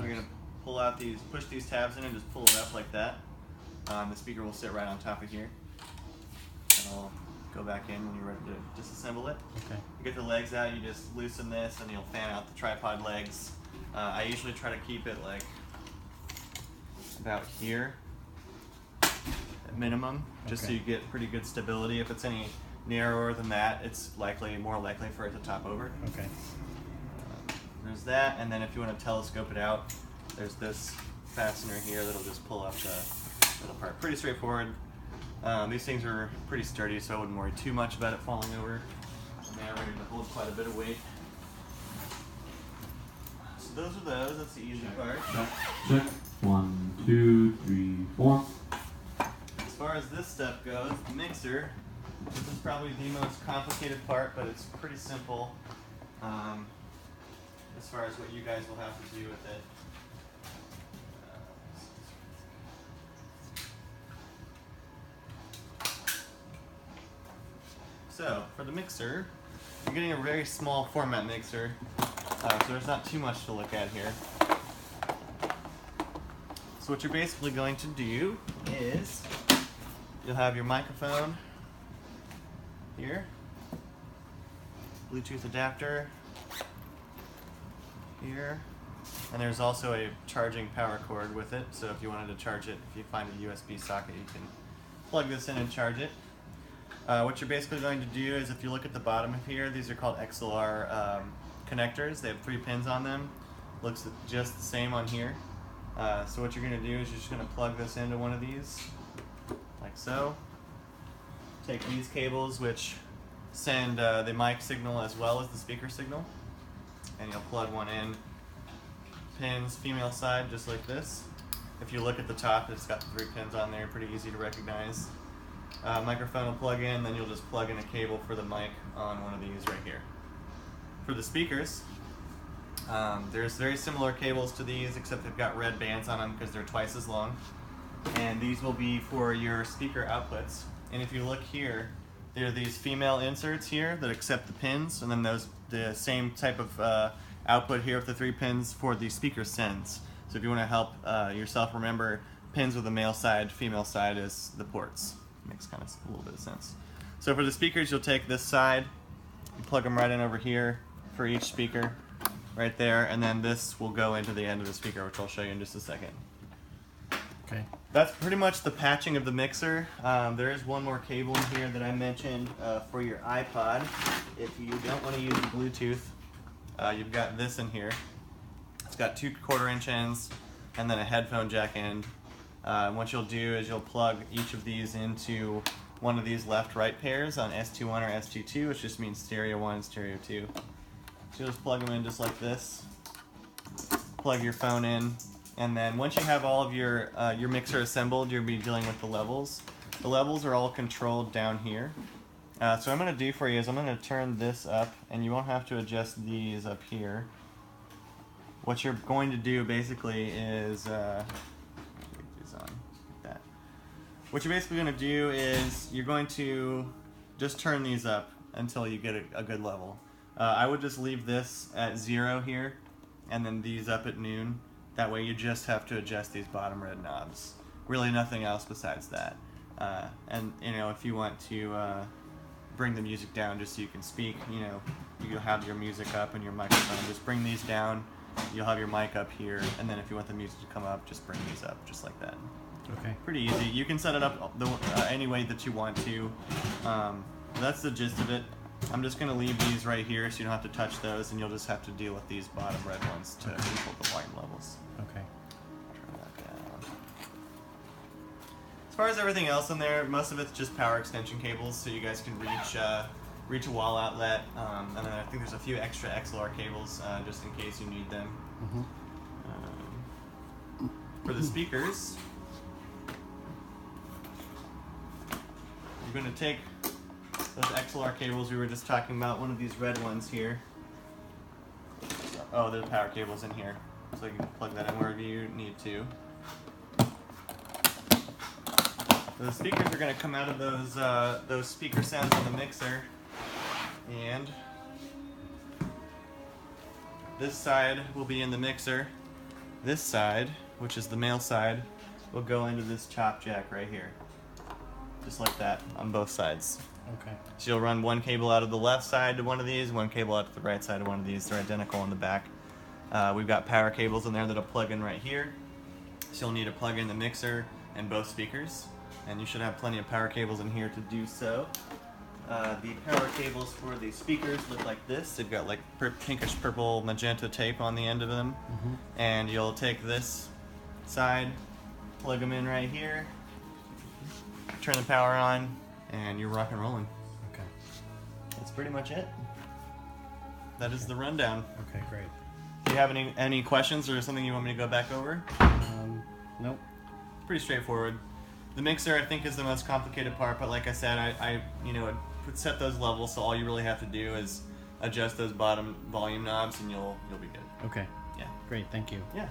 So we're gonna pull out these, push these tabs in and just pull it up like that. The speaker will sit right on top of here. And I'll go back in when you're ready to disassemble it. Okay. You get the legs out, you just loosen this and you'll fan out the tripod legs. I usually try to keep it like about here at minimum, just so you get pretty good stability. If it's any narrower than that, it's more likely for it to top over. Okay. There's that, and then if you want to telescope it out, there's this fastener here that'll just pull up the middle part. Pretty straightforward. These things are pretty sturdy, so I wouldn't worry too much about it falling over. And they're ready to hold quite a bit of weight. So those are those. That's the easy part. Check. 1, 2, 3, 4. As far as this stuff goes, the mixer, this is probably the most complicated part, but it's pretty simple as far as what you guys will have to do with it. So, for the mixer, you're getting a very small format mixer, so there's not too much to look at here. So what you're basically going to do is, you'll have your microphone here, Bluetooth adapter here, and there's also a charging power cord with it, so if you wanted to charge it, if you find a USB socket, you can plug this in and charge it. What you're basically going to do is, if you look at the bottom of here, these are called XLR connectors. They have 3 pins on them. Looks just the same on here. So what you're going to do is you're just going to plug this into one of these, like so. Take these cables, which send the mic signal as well as the speaker signal, and you'll plug one in. Pins, female side, just like this. If you look at the top, it's got the 3 pins on there, pretty easy to recognize. Microphone will plug in, then you'll just plug in a cable for the mic on one of these right here. For the speakers, there's very similar cables to these, except they've got red bands on them because they're twice as long. And these will be for your speaker outputs. And if you look here, there are these female inserts here that accept the pins, and then the same type of output here with the 3 pins for the speaker sends. So if you want to help yourself remember, pins with the male side, female side is the ports. Makes kind of a little bit of sense. So for the speakers, you'll take this side, you plug them right in over here for each speaker, right there, and then this will go into the end of the speaker, which I'll show you in just a second. Okay. That's pretty much the patching of the mixer. There is one more cable in here that I mentioned for your iPod. If you don't want to use Bluetooth, you've got this in here. It's got 2 1/4-inch ends and then a headphone jack end. What you'll do is you'll plug each of these into one of these left-right pairs on ST1 or ST2, which just means stereo 1, stereo 2. So you'll just plug them in just like this. Plug your phone in, and then once you have all of your mixer assembled, you'll be dealing with the levels. The levels are all controlled down here. So what I'm going to do for you is I'm going to turn this up, and you won't have to adjust these up here. What you're going to do basically is what you're basically going to do is you're going to just turn these up until you get a good level. I would just leave this at 0 here, and then these up at noon. That way you just have to adjust these bottom red knobs. Really nothing else besides that. And you know, if you want to bring the music down just so you can speak, you know, you'll have your music up and your microphone. Just bring these down. You'll have your mic up here, and then if you want the music to come up, just bring these up, just like that. Okay. Pretty easy. You can set it up any way that you want to. That's the gist of it. I'm just going to leave these right here so you don't have to touch those, and you'll just have to deal with these bottom red ones to control the volume levels. Okay. Turn that down. As far as everything else in there, most of it's just power extension cables, so you guys can reach a wall outlet, and then I think there's a few extra XLR cables just in case you need them. For the speakers, you're going to take those XLR cables we were just talking about, one of these red ones here. Oh, there's power cables in here, so you can plug that in wherever you need to. So the speakers are going to come out of those speaker sounds on the mixer, and this side will be in the mixer, this side, which is the male side, will go into this chop jack right here. Just like that on both sides. Okay. So you'll run one cable out of the left side to one of these, one cable out to the right side to one of these. They're identical on the back. We've got power cables in there that'll plug in right here. So you'll need to plug in the mixer and both speakers. And you should have plenty of power cables in here to do so. The power cables for the speakers look like this. They've got like pinkish purple magenta tape on the end of them. Mm-hmm. And you'll take this side, plug them in right here, turn the power on, and you're rock and rolling. Okay. That's pretty much it. That is the rundown. Okay, great. Do you have any questions or something you want me to go back over? Nope. Pretty straightforward. The mixer, I think, is the most complicated part, but like I said, I would set those levels, so all you really have to do is adjust those bottom volume knobs, and you'll be good. Okay. Yeah. Great. Thank you. Yeah.